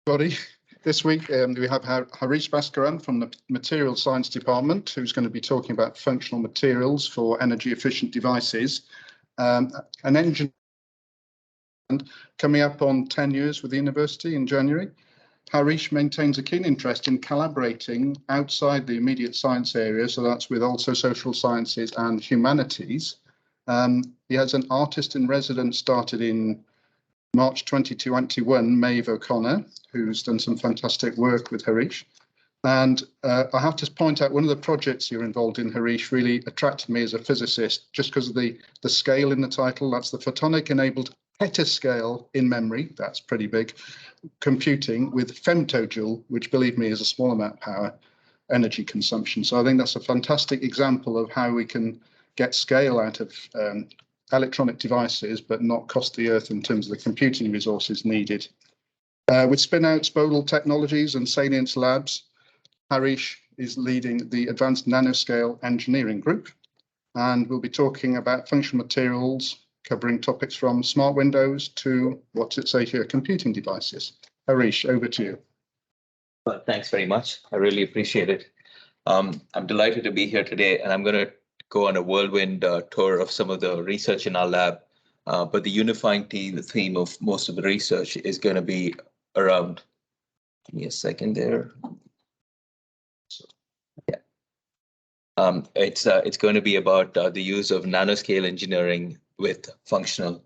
Everybody. This week we have Harish Bhaskaran from the Materials Science Department, who's going to be talking about functional materials for energy efficient devices. An engineer coming up on 10 years with the university in January. Harish maintains a keen interest in collaborating outside the immediate science area, so that's with also social sciences and humanities. He has an artist in residence started in March 2021, Maeve O'Connor, who's done some fantastic work with Harish. And I have to point out one of the projects you're involved in, Harish, really attracted me as a physicist just because of the scale in the title. That's the Photonic enabled petascale in memory. That's pretty big. Computing with femtojoule, which believe me is a small amount of power energy consumption. So I think that's a fantastic example of how we can get scale out of electronic devices, but not cost the earth in terms of the computing resources needed. With spin-out Bodal Technologies and Salience Labs, Harish is leading the Advanced Nanoscale Engineering Group, and we'll be talking about functional materials, covering topics from smart windows to, what's it say here, computing devices. Harish, over to you. Well, thanks very much. I really appreciate it. I'm delighted to be here today, and I'm going to go on a whirlwind tour of some of the research in our lab. But the unifying theme of most of the research is going to be around, give me a second there. So, yeah. It's going to be about the use of nanoscale engineering with functional.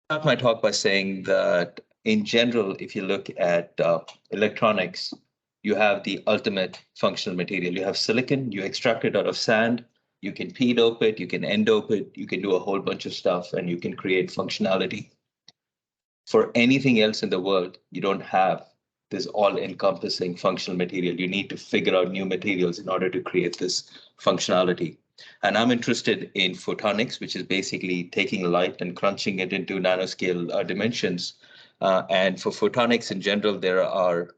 I'll start my talk by saying that in general, if you look at electronics, you have the ultimate functional material. You have silicon, you extract it out of sand, you can p-dope it, you can n-dope it, you can do a whole bunch of stuff, and you can create functionality. For anything else in the world, you don't have this all-encompassing functional material. You need to figure out new materials in order to create this functionality. And I'm interested in photonics, which is basically taking light and crunching it into nanoscale dimensions. And for photonics in general, there are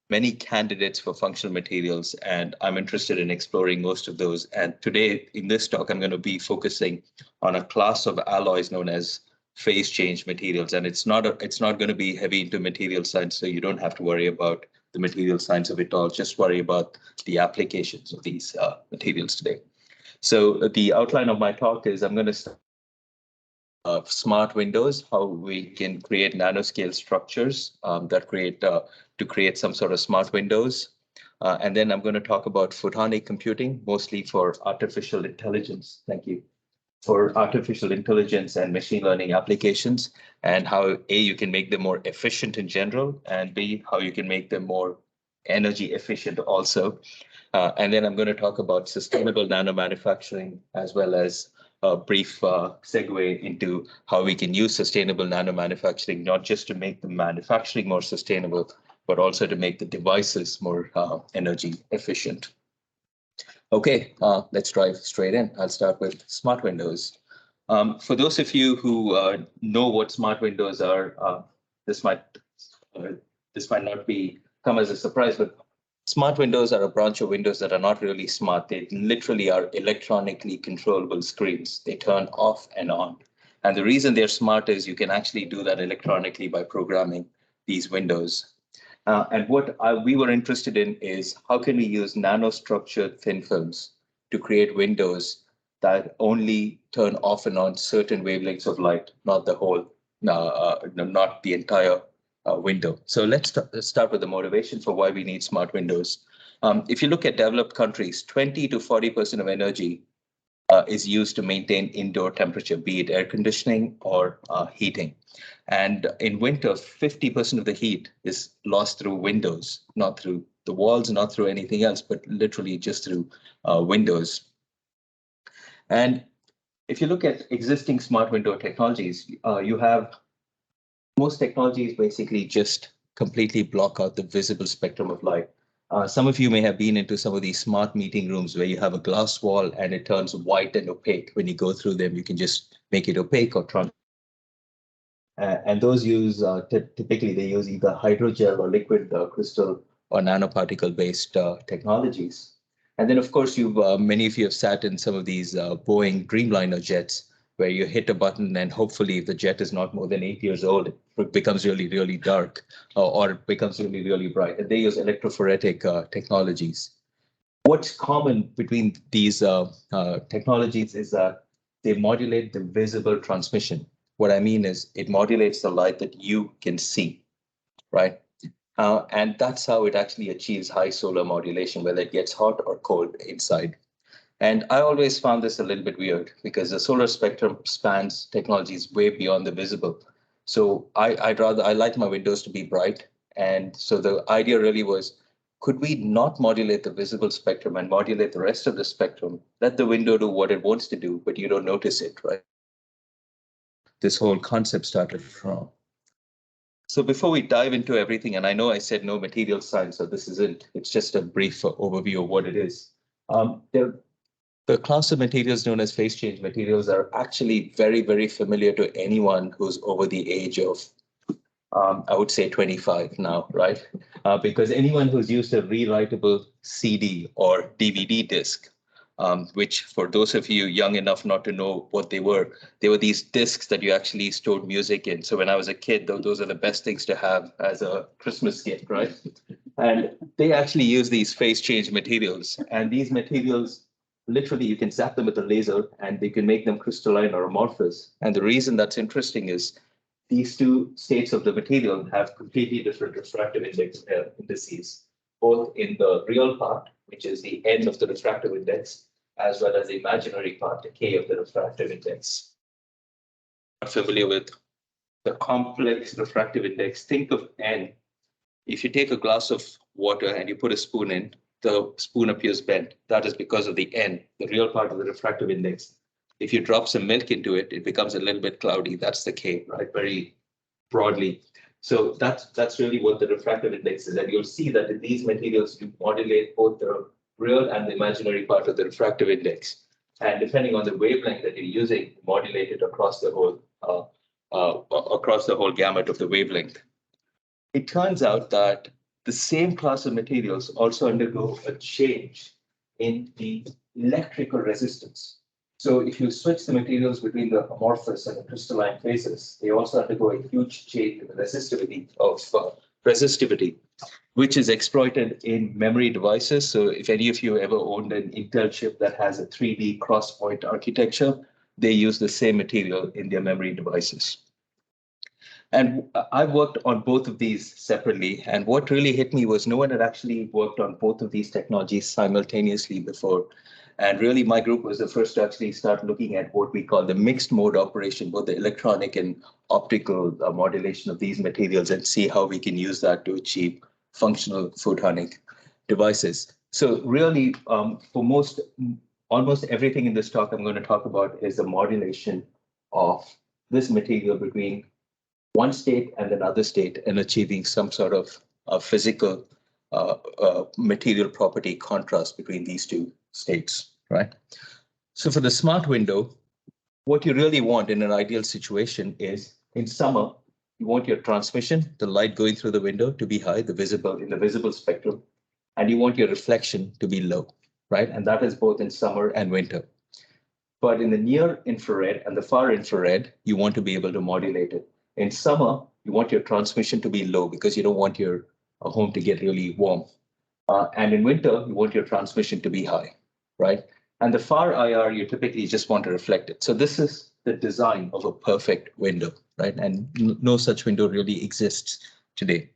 many candidates for functional materials, and I'm interested in exploring most of those. And today in this talk, I'm going to be focusing on a class of alloys known as phase change materials. And it's not going to be heavy into material science, so you don't have to worry about the material science of it all. Just worry about the applications of these materials today. So the outline of my talk is I'm going to start smart windows, how we can create nanoscale structures that create some sort of smart windows. And then I'm going to talk about photonic computing, mostly for artificial intelligence. Thank you. For artificial intelligence and machine learning applications, and how A, you can make them more efficient in general, and B, how you can make them more energy efficient also. And then I'm going to talk about sustainable nanomanufacturing, as well as a brief segue into how we can use sustainable nanomanufacturing, not just to make the manufacturing more sustainable, but also to make the devices more energy efficient. Okay, let's dive straight in. I'll start with smart windows. For those of you who know what smart windows are, this might not come as a surprise, but smart windows are a branch of windows that are not really smart. They literally are electronically controllable screens. They turn off and on. And the reason they're smart is you can actually do that electronically by programming these windows. And what we were interested in is how can we use nanostructured thin films to create windows that only turn off and on certain wavelengths of light, not the whole, not the entire window. So let's start with the motivation for why we need smart windows. If you look at developed countries, 20 to 40% of energy is used to maintain indoor temperature, be it air conditioning or heating. And in winter, 50% of the heat is lost through windows, not through the walls, not through anything else, but literally just through windows. And if you look at existing smart window technologies, you have most technologies basically just completely block out the visible spectrum of light. Some of you may have been into some of these smart meeting rooms where you have a glass wall and it turns white and opaque. When you go through them, you can just make it opaque or transparent. And those use, typically they use either hydrogel or liquid crystal or nanoparticle-based technologies. And then, of course, many of you have sat in some of these Boeing Dreamliner jets where you hit a button and hopefully if the jet is not more than 8 years old, it becomes really, really dark or it becomes really, really bright. And they use electrophoretic technologies. What's common between these technologies is that they modulate the visible transmission. What I mean is it modulates the light that you can see, right? And that's how it actually achieves high solar modulation, whether it gets hot or cold inside. And I always found this a little bit weird because the solar spectrum spans technologies way beyond the visible. So I like my windows to be bright. And so the idea really was, could we not modulate the visible spectrum and modulate the rest of the spectrum? Let the window do what it wants to do, but you don't notice it, right? This whole concept started from. So before we dive into everything, and I know I said no material science, so this isn't, it's just a brief overview of what it is. The class of materials known as phase change materials are actually very, very familiar to anyone who's over the age of, I would say 25 now, right? Because anyone who's used a rewritable CD or DVD disc, which for those of you young enough not to know what they were these discs that you actually stored music in. So when I was a kid, those are the best things to have as a Christmas gift, right? And they actually use these phase change materials. And these materials, literally, you can zap them with a laser and they can make them crystalline or amorphous. And the reason that's interesting is these two states of the material have completely different refractive indices, both in the real part, which is the N of the refractive index, as well as the imaginary part, the K of the refractive index. Not familiar with the complex refractive index, think of N. If you take a glass of water and you put a spoon in, the spoon appears bent. That is because of the N, the real part of the refractive index. If you drop some milk into it, it becomes a little bit cloudy. That's the K, right? Very broadly. So that's really what the refractive index is. And you'll see that in these materials, you modulate both the real and the imaginary part of the refractive index. And depending on the wavelength that you're using, modulate it across the whole gamut of the wavelength. It turns out that the same class of materials also undergo a change in the electrical resistance. So if you switch the materials between the amorphous and the crystalline phases, they also undergo a huge change in the resistivity, which is exploited in memory devices. So if any of you ever owned an Intel chip that has a 3D cross-point architecture, they use the same material in their memory devices. And I've worked on both of these separately. And what really hit me was no one had actually worked on both of these technologies simultaneously before. And really, my group was the first to actually start looking at what we call the mixed mode operation, both the electronic and optical modulation of these materials, and see how we can use that to achieve functional photonic devices. So really, for almost everything in this talk I'm going to talk about is the modulation of this material between one state and another state and achieving some sort of physical material property contrast between these two states, right? So for the smart window, what you really want in an ideal situation is in summer, you want your transmission, the light going through the window, to be high, in the visible spectrum, and you want your reflection to be low, right? And that is both in summer and winter. But in the near infrared and the far infrared, you want to be able to modulate it. In summer, you want your transmission to be low because you don't want your home to get really warm. And in winter, you want your transmission to be high, right? And the far IR, you typically just want to reflect it. So this is the design of a perfect window, right? And no such window really exists today.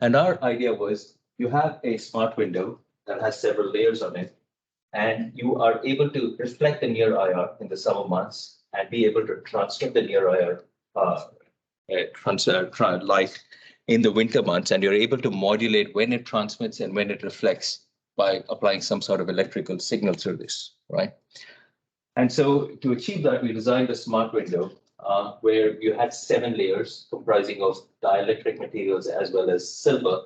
And our idea was you have a smart window that has several layers on it, and you are able to reflect the near IR in the summer months and be able to transmit the near IR light in the winter months, and you're able to modulate when it transmits and when it reflects by applying some sort of electrical signal through this, right? And so to achieve that, we designed a smart window where you had 7 layers comprising of dielectric materials as well as silver.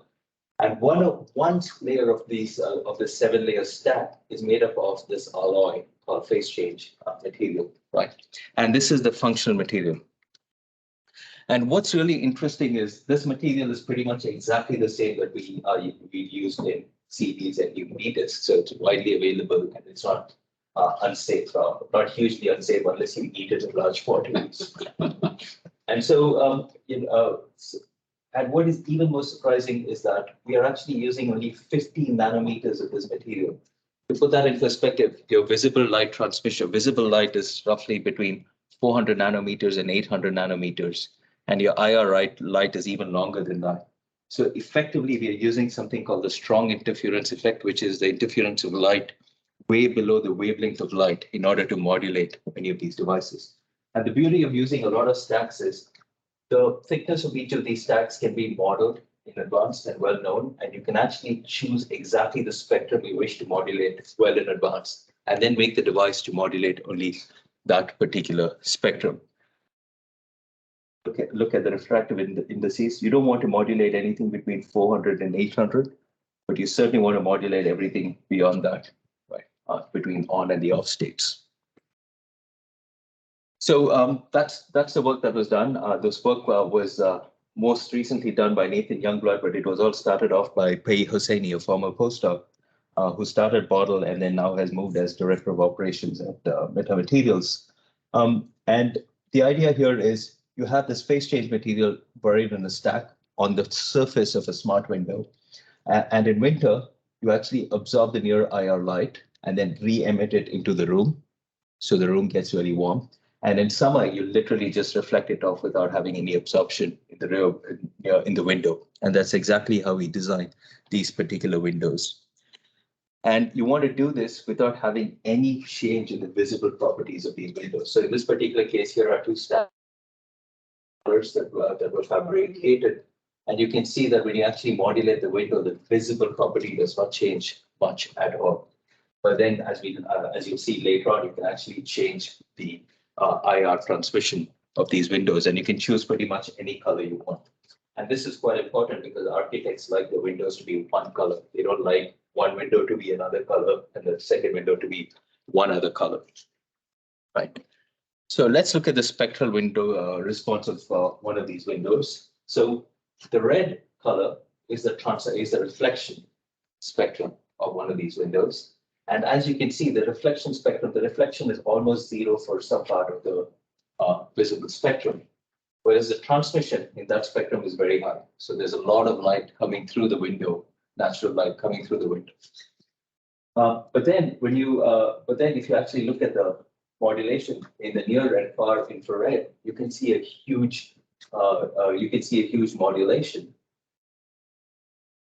And one layer of these of the 7-layer stack is made up of this alloy called phase change material, right? And this is the functional material. And what's really interesting is this material is pretty much exactly the same that we used in CDs and DVD discs. So it's widely available and it's not unsafe, not hugely unsafe unless you eat it in large quantities. And so, and what is even more surprising is that we are actually using only 50 nanometers of this material. To put that in perspective, your visible light transmission, visible light is roughly between 400 nanometers and 800 nanometers, and your IR light is even longer than that. So effectively, we are using something called the strong interference effect, which is the interference of light way below the wavelength of light in order to modulate any of these devices. And the beauty of using a lot of stacks is the thickness of each of these stacks can be modeled in advance and well known, and you can actually choose exactly the spectrum you wish to modulate well in advance, and then make the device to modulate only that particular spectrum. Look at the refractive indices. You don't want to modulate anything between 400 and 800, but you certainly want to modulate everything beyond that, right? Between on and the off states. So that's the work that was done. This work was most recently done by Nathan Youngblood, but it was all started off by Pei Hosseini, a former postdoc, who started Bottle and then now has moved as director of operations at Nanomaterials. And the idea here is you have this phase change material buried in a stack on the surface of a smart window. And in winter, you actually absorb the near IR light and then re-emit it into the room. So the room gets really warm. And in summer, you literally just reflect it off without having any absorption in the window. And that's exactly how we design these particular windows. And you want to do this without having any change in the visible properties of these windows. So in this particular case, here are two stacks that were fabricated. And you can see that when you actually modulate the window, the visible property does not change much at all. But then, as you'll see later on, you can actually change the IR transmission of these windows, and you can choose pretty much any color you want. And this is quite important because architects like the windows to be one color. They don't like one window to be another color and the second window to be one other color, right? So let's look at the spectral window response of one of these windows. So the red color is the reflection spectrum of one of these windows. And as you can see, the reflection spectrum, the reflection is almost zero for some part of the visible spectrum, whereas the transmission in that spectrum is very high. So there's a lot of light coming through the window, natural light coming through the window. But then if you actually look at the modulation in the near and far infrared, you can see a huge modulation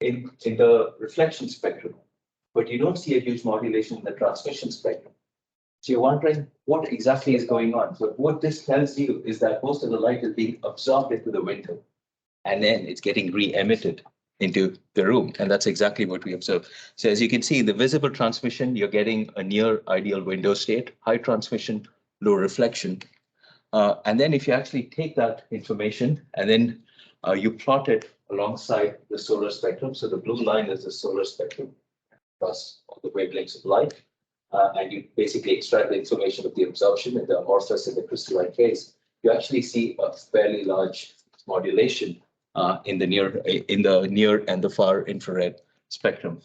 in the reflection spectrum. But you don't see a huge modulation in the transmission spectrum. So you're wondering what exactly is going on. So what this tells you is that most of the light is being absorbed into the window, and then it's getting re-emitted into the room. And that's exactly what we observe. So as you can see, the visible transmission, you're getting a near ideal window state, high transmission, low reflection. And then if you actually take that information and then you plot it alongside the solar spectrum. So the blue line is the solar spectrum across all the wavelengths of light, and you basically extract the information of the absorption in the amorphous and the crystalline phase. You actually see a fairly large modulation in the near and the far infrared spectrum,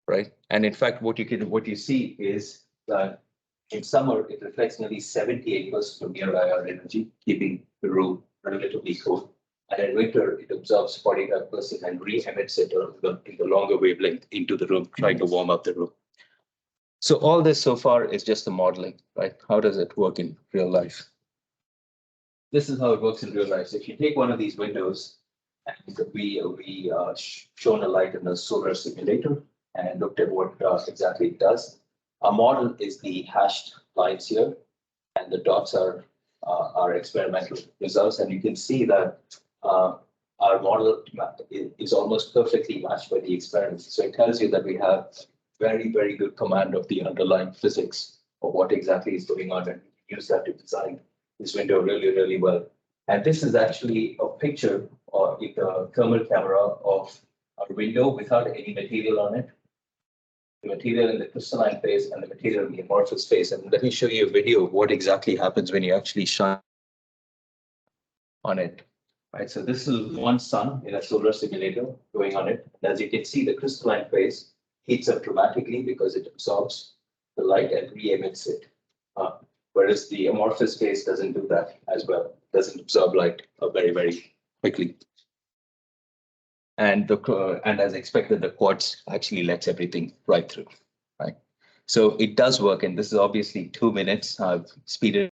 right? And in fact, what you see is that in summer it reflects nearly 78% of near IR energy, keeping the room relatively cool. And in winter, it absorbs 45% and re-emits it in the longer wavelength into the room, trying to warm up the room. So all this so far is just the modeling, right? How does it work in real life? This is how it works in real life. So if you take one of these windows, and we shown a light in a solar simulator and looked at what exactly it does. Our model is the hashed lines here, and the dots are our experimental results. And you can see that our model is almost perfectly matched by the experiments. So it tells you that we have very, very good command of the underlying physics of what exactly is going on, and use that to design this window really, really well. And this is actually a picture with a thermal camera of a window without any material on it. The material in the crystalline phase and the material in the amorphous phase. And let me show you a video of what exactly happens when you actually shine on it. Right, so this is one sun in a solar simulator going on it. And as you can see, the crystalline phase heats up dramatically because it absorbs the light and re-emits it. Whereas the amorphous phase doesn't do that as well, doesn't absorb light very, very quickly. And as expected, the quartz actually lets everything right through, right? So it does work, and this is obviously 2 minutes. I've speeded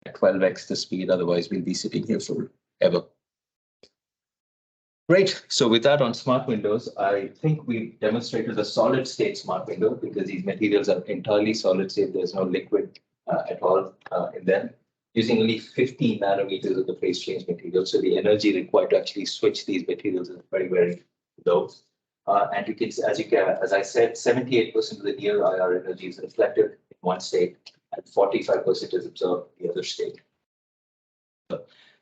at 12x the speed, otherwise we'll be sitting here forever. Great. So with that on smart windows, I think we've demonstrated a solid state smart window because these materials are entirely solid state. There's no liquid at all in them, using only 15 nanometers of the phase change material. So the energy required to actually switch these materials is very, very low. And you can, as I said, 78% of the near IR energy is reflected in one state, and 45% is absorbed in the other state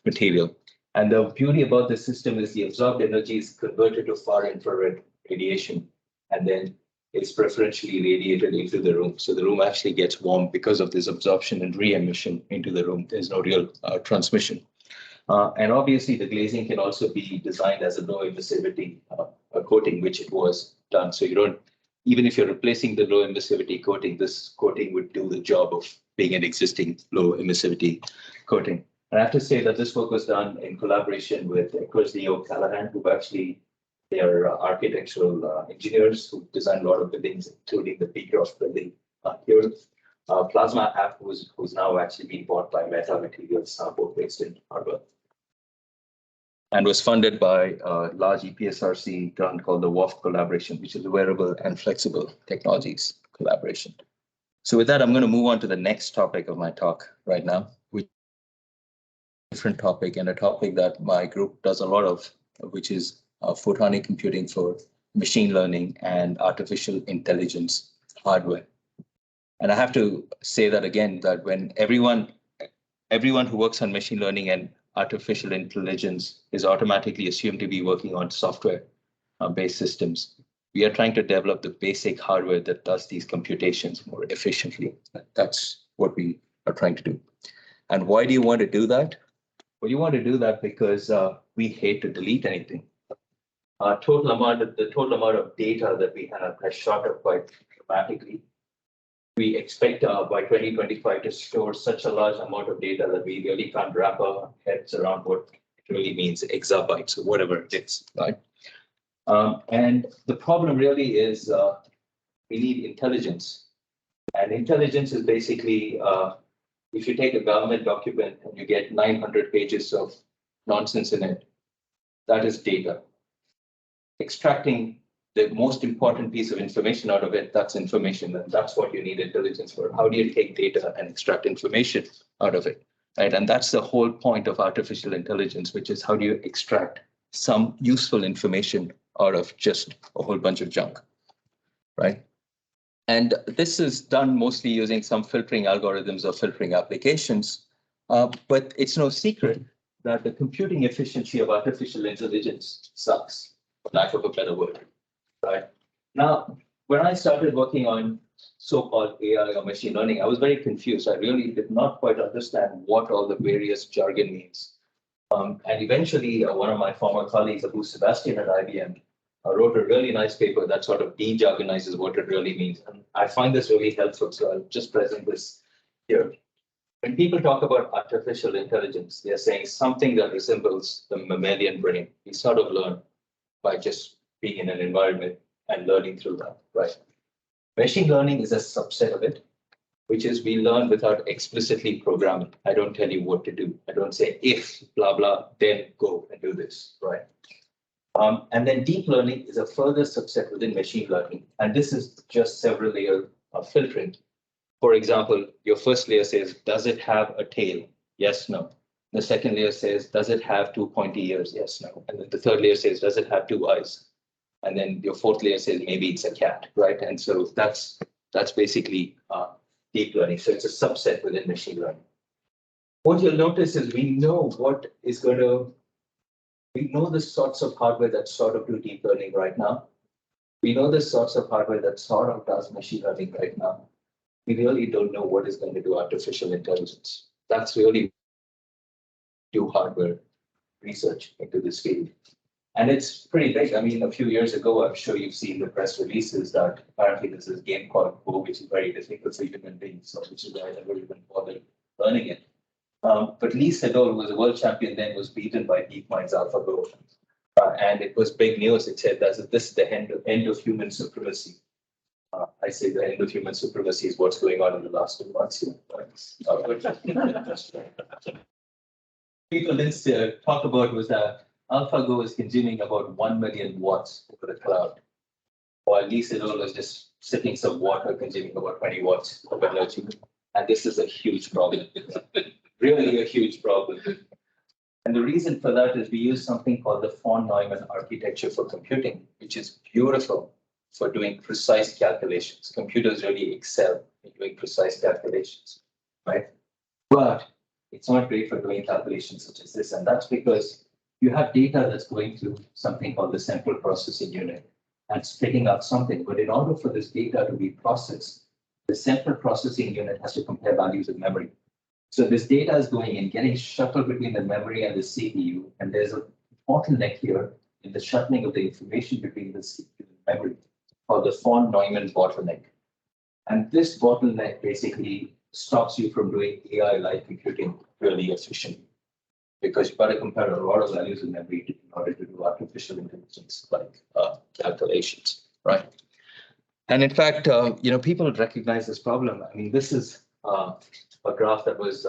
material. And the beauty about this system is the absorbed energy is converted to far infrared radiation, and then it's preferentially radiated into the room. So the room actually gets warm because of this absorption and re-emission into the room. There's no real transmission. And obviously, the glazing can also be designed as a low emissivity coating, which it was done. So you don't, even if you're replacing the low emissivity coating, this coating would do the job of being an existing low emissivity coating. And I have to say that this work was done in collaboration with Leo Callahan, who actually, they are architectural engineers who designed a lot of buildings, including the Beecroft building here. Plasma App, who's now actually being bought by Meta Materials, both based in Harvard, and was funded by a large EPSRC grant called the WAF collaboration, which is a wearable and flexible technologies collaboration. So with that, I'm going to move on to the next topic of my talk right now, which is a different topic and a topic that my group does a lot of, which is photonic computing for machine learning and artificial intelligence hardware. And I have to say that again, that when everyone who works on machine learning and artificial intelligence is automatically assumed to be working on software-based systems, we are trying to develop the basic hardware that does these computations more efficiently. That's what we are trying to do. And why do you want to do that? Well, you want to do that because we hate to delete anything. The total amount of data that we have has shot up quite dramatically. We expect by 2025 to store such a large amount of data that we really can't wrap our heads around what it really means, exabytes or whatever it is, right? And the problem really is we need intelligence. And intelligence is basically, if you take a government document and you get 900 pages of nonsense in it, that is data. Extracting the most important piece of information out of it, that's information, and that's what you need intelligence for. How do you take data and extract information out of it, right? And that's the whole point of artificial intelligence, which is how do you extract some useful information out of just a whole bunch of junk, right? And this is done mostly using some filtering algorithms or filtering applications, but it's no secret that the computing efficiency of artificial intelligence sucks, for lack of a better word. Right. Now, when I started working on so-called AI or machine learning, I was very confused. I really did not quite understand what all the various jargon means. And eventually, one of my former colleagues, Abu Sebastian at IBM, wrote a really nice paper that sort of de-jargonizes what it really means. And I find this really helpful, so I'll just present this here. When people talk about artificial intelligence, they're saying something that resembles the mammalian brain. We sort of learn by just being in an environment and learning through that, right? Machine learning is a subset of it, which is we learn without explicitly programming. I don't tell you what to do. I don't say if blah, blah, then go and do this, right? And then deep learning is a further subset within machine learning. And this is just several layers of filtering. For example, your first layer says, does it have a tail? Yes, no. The second layer says, does it have two pointy ears? Yes, no. And then the third layer says, does it have two eyes? And then your fourth layer says, maybe it's a cat, right? And so that's basically deep learning. So it's a subset within machine learning. What you'll notice is we know the sorts of hardware that sort of do deep learning right now. We know the sorts of hardware that sort of does machine learning right now. We really don't know what is going to do artificial intelligence. That's really do hardware research into this field. And it's pretty big. I mean, a few years ago, I'm sure you've seen the press releases that apparently there's this game called Go, which is very difficult for human beings, so which is why I never even bothered learning it. But Lee Sedol, who was a world champion then, was beaten by DeepMind's AlphaGo. And it was big news. It said that this is the end of human supremacy. I say the end of human supremacy is what's going on in the last 2 months here. People didn't talk about was that AlphaGo is consuming about 1 million watts over the cloud, while Lee Sedol was just sipping some water consuming about 20 watts of energy. And this is a huge problem. Really a huge problem. And the reason for that is we use something called the von Neumann architecture for computing, which is beautiful for doing precise calculations. Computers really excel in doing precise calculations, right? But it's not great for doing calculations such as this. And that's because you have data that's going through something called the central processing unit and spitting out something. But in order for this data to be processed, the central processing unit has to compare values of memory. So this data is going in, getting shuttled between the memory and the CPU, and there's a bottleneck here in the shuttling of the information between the CPU and the memory, called the von Neumann bottleneck. And this bottleneck basically stops you from doing AI-like computing really efficiently, because you've got to compare a lot of values in memory in order to do artificial intelligence-like calculations, right? And in fact, people recognize this problem. I mean, this is a graph that was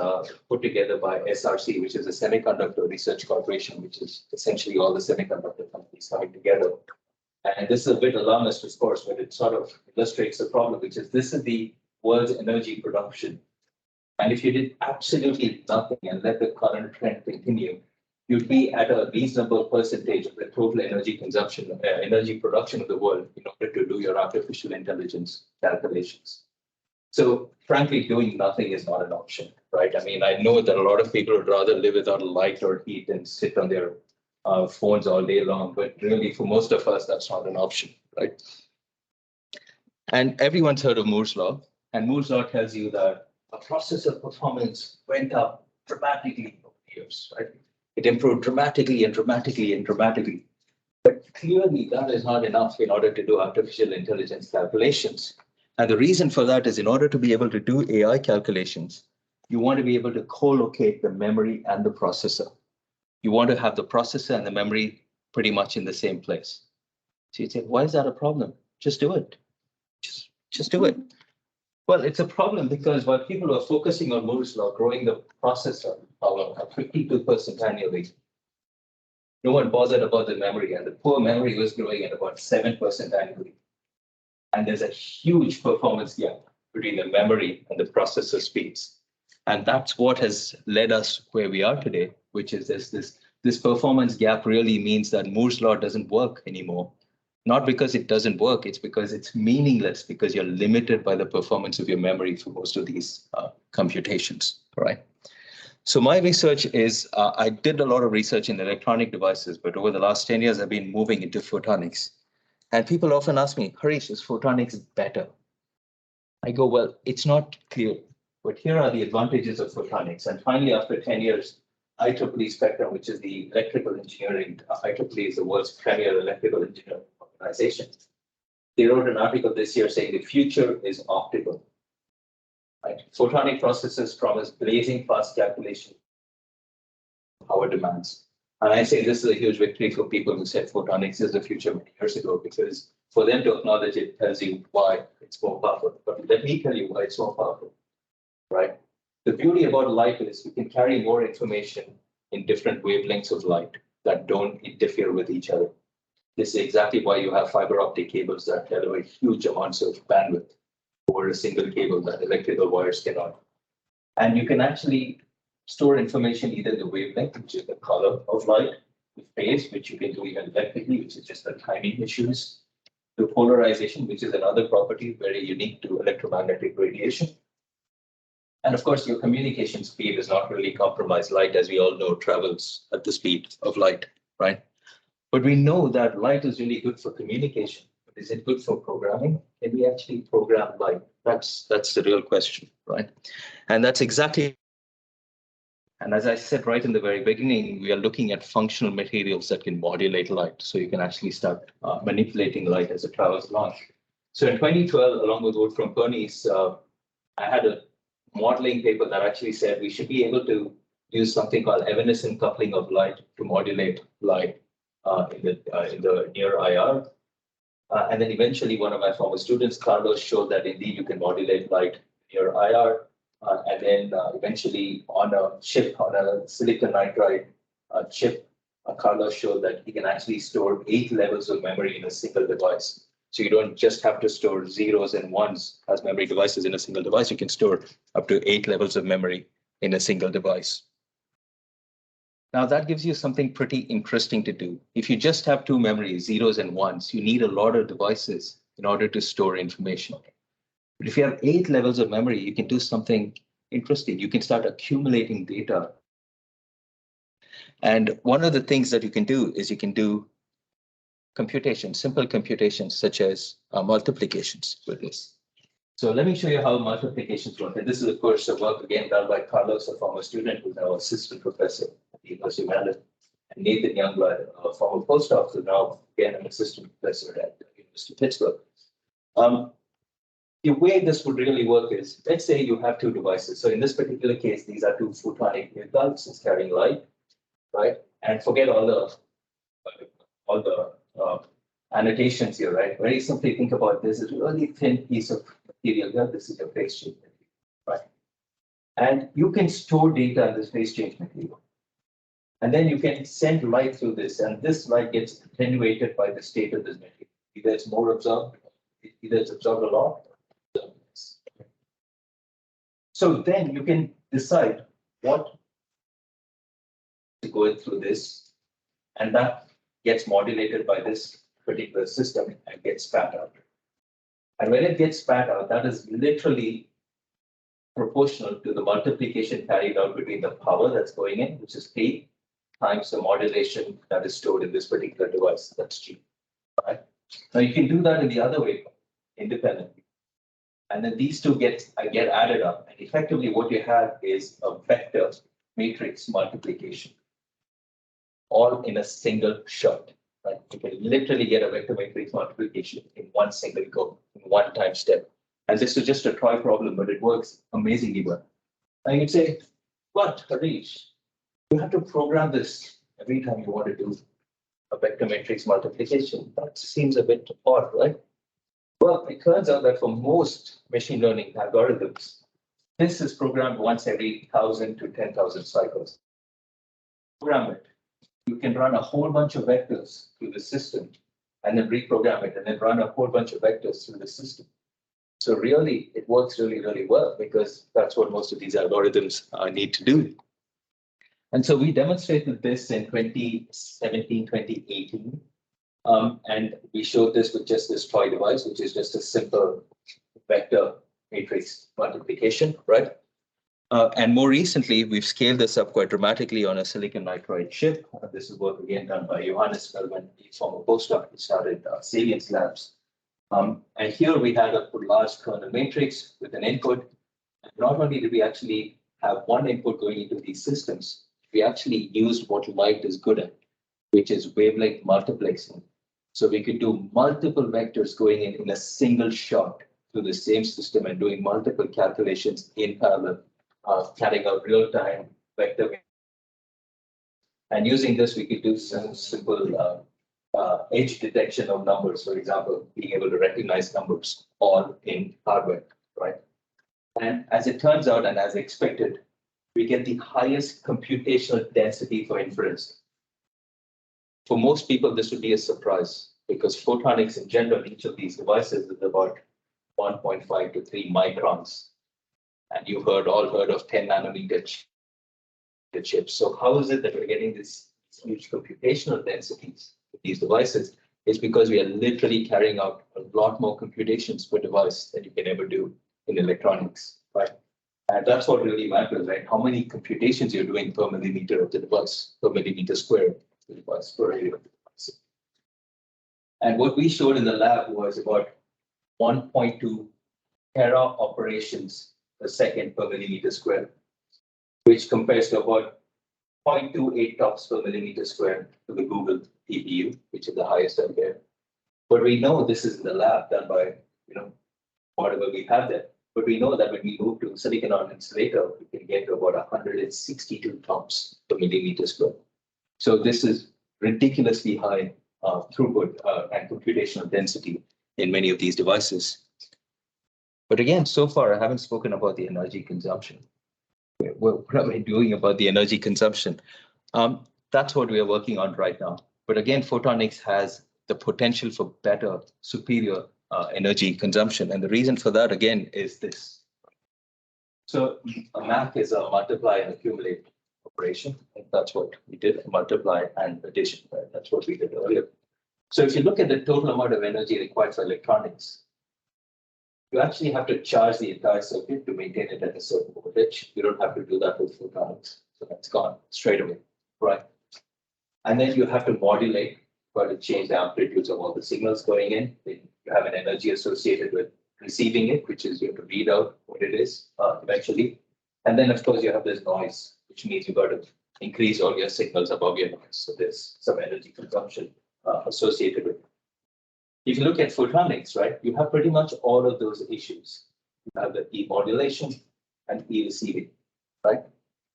put together by SRC, which is a semiconductor research corporation, which is essentially all the semiconductor companies coming together. And this is a bit alarmist, of course, but it sort of illustrates the problem, which is this is the world's energy production. And if you did absolutely nothing and let the current trend continue, you'd be at a reasonable percentage of the total energy consumption, energy production of the world in order to do your artificial intelligence calculations. So frankly, doing nothing is not an option, right? I mean, I know that a lot of people would rather live without light or heat and sit on their phones all day long, but really for most of us, that's not an option, right? And everyone's heard of Moore's Law, and Moore's Law tells you that a processor performance went up dramatically over the years, right? It improved dramatically and dramatically and dramatically. But clearly that is not enough in order to do artificial intelligence calculations. And the reason for that is in order to be able to do AI calculations, you want to be able to co-locate the memory and the processor. You want to have the processor and the memory pretty much in the same place. So you'd say, why is that a problem? Just do it. Just do it. Well, it's a problem because while people are focusing on Moore's Law, growing the processor power at 52% annually, no one bothered about the memory, and the poor memory was growing at about 7% annually. And there's a huge performance gap between the memory and the processor speeds. And that's what has led us where we are today, which is this performance gap really means that Moore's Law doesn't work anymore. Not because it doesn't work, it's because it's meaningless, because you're limited by the performance of your memory for most of these computations, right? So my research is, I did a lot of research in electronic devices, but over the last 10 years, I've been moving into photonics. And people often ask me, Harish, is photonics better? I go, well, it's not clear, but here are the advantages of photonics. And finally, after 10 years, IEEE Spectrum, which is the electrical engineering, IEEE is the world's premier electrical engineering organization. They wrote an article this year saying the future is optical. Right? Photonic processors promise blazing fast calculation power demands. And I say this is a huge victory for people who said photonics is the future many years ago, because for them to acknowledge it tells you why it's more powerful. But let me tell you why it's so powerful, right? The beauty about light is you can carry more information in different wavelengths of light that don't interfere with each other. This is exactly why you have fiber optic cables that deliver huge amounts of bandwidth over a single cable that electrical wires cannot. And you can actually store information either the wavelength, which is the color of light, the phase, which you can do even electrically, which is just the timing issues, the polarization, which is another property very unique to electromagnetic radiation. And of course, your communication speed is not really compromised. Light, as we all know, travels at the speed of light, right? But we know that light is really good for communication. But is it good for programming? Can we actually program light? That's the real question, right? And that's exactly And as I said right in the very beginning, we are looking at functional materials that can modulate light. So you can actually start manipulating light as it travels along. So in 2012, along with Wolfram Pernice, I had a modeling paper that actually said we should be able to use something called evanescent coupling of light to modulate light in the near IR. And then eventually one of my former students, Carlos, showed that indeed you can modulate light near IR. And then eventually on a chip, on a silicon nitride chip, Carlos showed that he can actually store 8 levels of memory in a single device. So you don't just have to store zeros and ones as memory devices in a single device. You can store up to 8 levels of memory in a single device. Now that gives you something pretty interesting to do. If you just have 2 memories, zeros and ones, you need a lot of devices in order to store information. But if you have 8 levels of memory, you can do something interesting. You can start accumulating data. And one of the things that you can do is you can do computation, simple computations such as multiplications with this. So let me show you how multiplications work. And this is, of course, a work again done by Carlos, a former student who's now assistant professor at the University of Maryland, and Nathan Youngblood, a former postdoc, who's now again an assistant professor at the University of Pittsburgh. The way this would really work is, let's say you have 2 devices. So in this particular case, these are 2 photonic waveguides. It's carrying light, right? And forget all the annotations here, right? Very simply think about this as a really thin piece of material here. This is your phase change material, right? And you can store data in this phase change material. And then you can send light through this, and this light gets attenuated by the state of this material. Either it's more absorbed, either it's absorbed a lot. So then you can decide what to go through this, and that gets modulated by this particular system and gets spat out. And when it gets spat out, that is literally proportional to the multiplication carried out between the power that's going in, which is P, times the modulation that is stored in this particular device, that's G. Right? Now you can do that in the other way, independently. And then these two get added up. And effectively what you have is a vector matrix multiplication, all in a single shot. Right? You can literally get a vector matrix multiplication in one single go, in one time step. And this is just a try problem, but it works amazingly well. And you'd say, but Harish, you have to program this every time you want to do a vector matrix multiplication. That seems a bit odd, right? Well, it turns out that for most machine learning algorithms, this is programmed once every 1,000 to 10,000 cycles. Program it. You can run a whole bunch of vectors through the system and then reprogram it and then run a whole bunch of vectors through the system. So really, it works really, really well because that's what most of these algorithms need to do. And so we demonstrated this in 2017, 2018. And we showed this with just this toy device, which is just a simple vector matrix multiplication, right? And more recently, we've scaled this up quite dramatically on a silicon nitride chip. This is work again done by Johannes Feldman, a former postdoc who started Salience Labs. And here we had a large kernel matrix with an input. And not only did we actually have one input going into these systems, we actually used what light is good at, which is wavelength multiplexing. So we could do multiple vectors going in a single shot through the same system and doing multiple calculations in parallel, carrying out real-time vector. And using this, we could do some simple edge detection of numbers, for example, being able to recognize numbers all in hardware, right? And as it turns out, and as expected, we get the highest computational density for inference. For most people, this would be a surprise because photonics in general, each of these devices is about 1.5 to 3 microns. And you've all heard of 10 nanometer chips. So how is it that we're getting this huge computational densities with these devices? It's because we are literally carrying out a lot more computations per device than you can ever do in electronics, right? And that's what really matters, right? How many computations you're doing per millimeter of the device, per millimeter square of the device, per area of the device. And what we showed in the lab was about 1.2 tera operations per second per millimeter square. which compares to about 0.28 TOPS per millimeter square to the Google TPU, which is the highest out there. But we know this is in the lab done by, whatever we have there. But we know that when we move to silicon on insulator, we can get to about 162 TOPS per millimeter square. So this is ridiculously high throughput and computational density in many of these devices. But again, so far, I haven't spoken about the energy consumption. What am I doing about the energy consumption? That's what we are working on right now. But again, photonics has the potential for better, superior energy consumption. And the reason for that, again, is this. So a MAC is a multiply and accumulate operation. And that's what we did, multiply and addition. Right? That's what we did earlier. So if you look at the total amount of energy required for electronics, you actually have to charge the entire circuit to maintain it at a certain voltage. You don't have to do that with photonics. So that's gone straight away, right? And then you have to modulate, to change the amplitudes of all the signals going in. Then you have an energy associated with receiving it, which is you have to read out what it is eventually. And then, of course, you have this noise, which means you've got to increase all your signals above your noise. So there's some energy consumption associated with it. If you look at photonics, right, you have pretty much all of those issues. You have the E modulation and E receiving, right?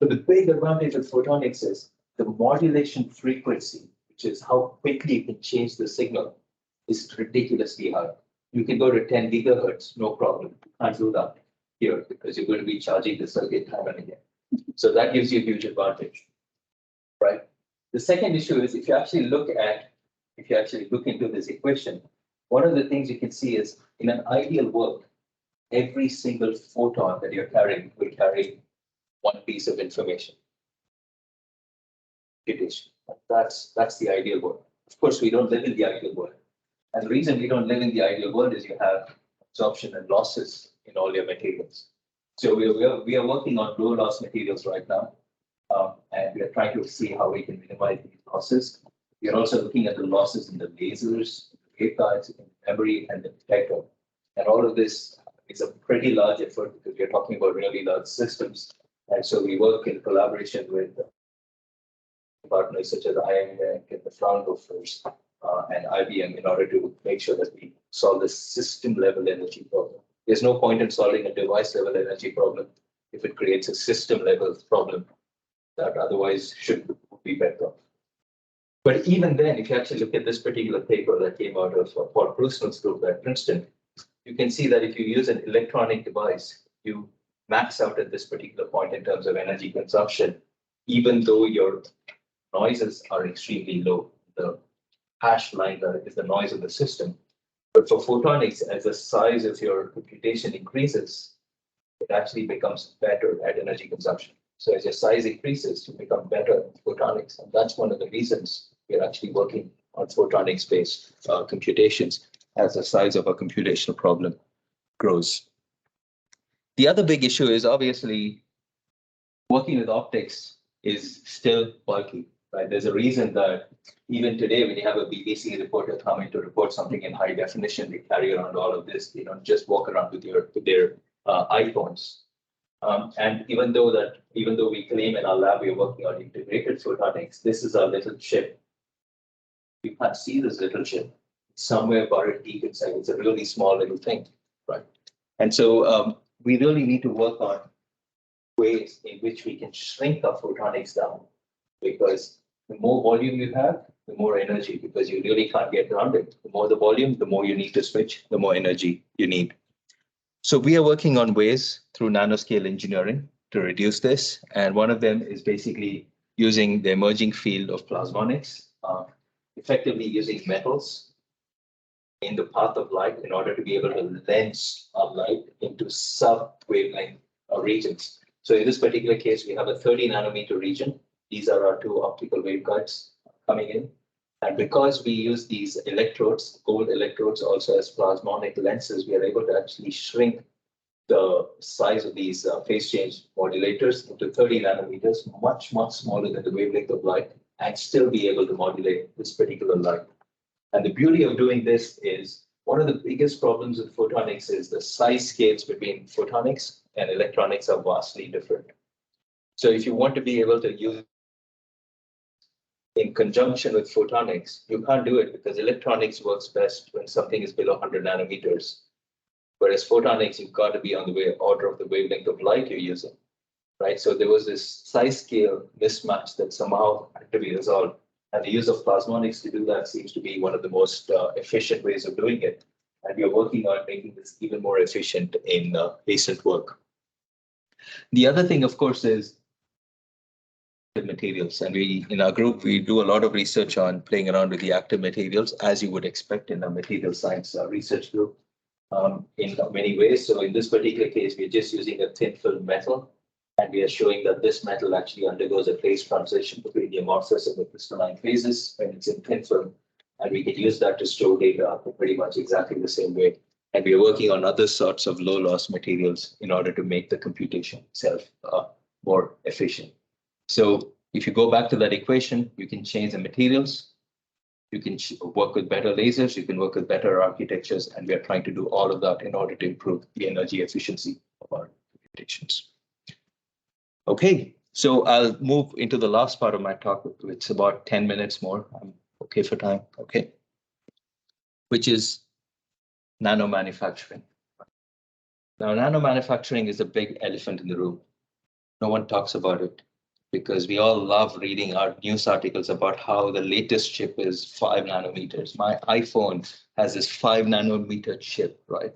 So the big advantage of photonics is the modulation frequency, which is how quickly you can change the signal, is ridiculously high. You can go to 10 gigahertz, no problem. You can't do that here because you're going to be charging the circuit time and again. So that gives you a huge advantage, right? The second issue is if you actually look into this equation, one of the things you can see is in an ideal world, every single photon that you're carrying will carry one piece of information. That's the ideal world. Of course, we don't live in the ideal world. And the reason we don't live in the ideal world is you have absorption and losses in all your materials. So we are working on low loss materials right now. And we are trying to see how we can minimize these losses. We are also looking at the losses in the lasers, the waveguides, in memory, and the detector. And all of this is a pretty large effort because we're talking about really large systems. And so we work in collaboration with partners such as IMEC and the Fraunhofer's and IBM in order to make sure that we solve the system level energy problem. There's no point in solving a device level energy problem if it creates a system level problem that otherwise should be better. But even then, if you actually look at this particular paper that came out of Paul Prusnell's group at Princeton, you can see that if you use an electronic device, you max out at this particular point in terms of energy consumption, even though your noises are extremely low. The hash line is the noise of the system. But for photonics, as the size of your computation increases, it actually becomes better at energy consumption. So as your size increases, you become better at photonics. And that's one of the reasons we're actually working on photonics-based computations as the size of a computational problem grows. The other big issue is obviously working with optics is still bulky, right? There's a reason that even today, when you have a BBC reporter coming to report something in high definition, they carry around all of this. They don't just walk around with their iPhones. And even though we claim in our lab we're working on integrated photonics, this is our little chip. You can't see this little chip. It's somewhere buried deep inside. It's a really small little thing, right? And so we really need to work on ways in which we can shrink our photonics down, because the more volume you have, the more energy, because you really can't get around it. The more the volume, the more you need to switch, the more energy you need. So we are working on ways through nanoscale engineering to reduce this. And one of them is basically using the emerging field of plasmonics, effectively using metals in the path of light in order to be able to lens our light into sub-wavelength regions. So in this particular case, we have a 30 nanometer region. These are our two optical waveguides coming in. And because we use these electrodes, gold electrodes also as plasmonic lenses, we are able to actually shrink the size of these phase change modulators into 30 nanometers, much, much smaller than the wavelength of light, and still be able to modulate this particular light. And the beauty of doing this is one of the biggest problems with photonics is the size scales between photonics and electronics are vastly different. So if you want to be able to use in conjunction with photonics, you can't do it because electronics works best when something is below 100 nanometers. Whereas photonics, you've got to be on the order of the wavelength of light you're using, right? So there was this size scale mismatch that somehow had to be resolved. And the use of plasmonics to do that seems to be one of the most efficient ways of doing it. And we are working on making this even more efficient in recent work. The other thing, of course, is materials. And we, in our group, we do a lot of research on playing around with the active materials, as you would expect in a material science research group in many ways. So in this particular case, we're just using a thin film metal, and we are showing that this metal actually undergoes a phase transition between the amorphous and the crystalline phases when it's in thin film. And we can use that to store data pretty much exactly the same way. And we are working on other sorts of low loss materials in order to make the computation itself more efficient. So if you go back to that equation, you can change the materials, you can work with better lasers, you can work with better architectures, and we are trying to do all of that in order to improve the energy efficiency of our computations. Okay, so I'll move into the last part of my talk. It's about 10 minutes more. I'm okay for time, okay? Which is nanomanufacturing. Now, nanomanufacturing is a big elephant in the room. No one talks about it, because we all love reading our news articles about how the latest chip is 5 nanometers. My iPhone has this 5 nanometer chip, right?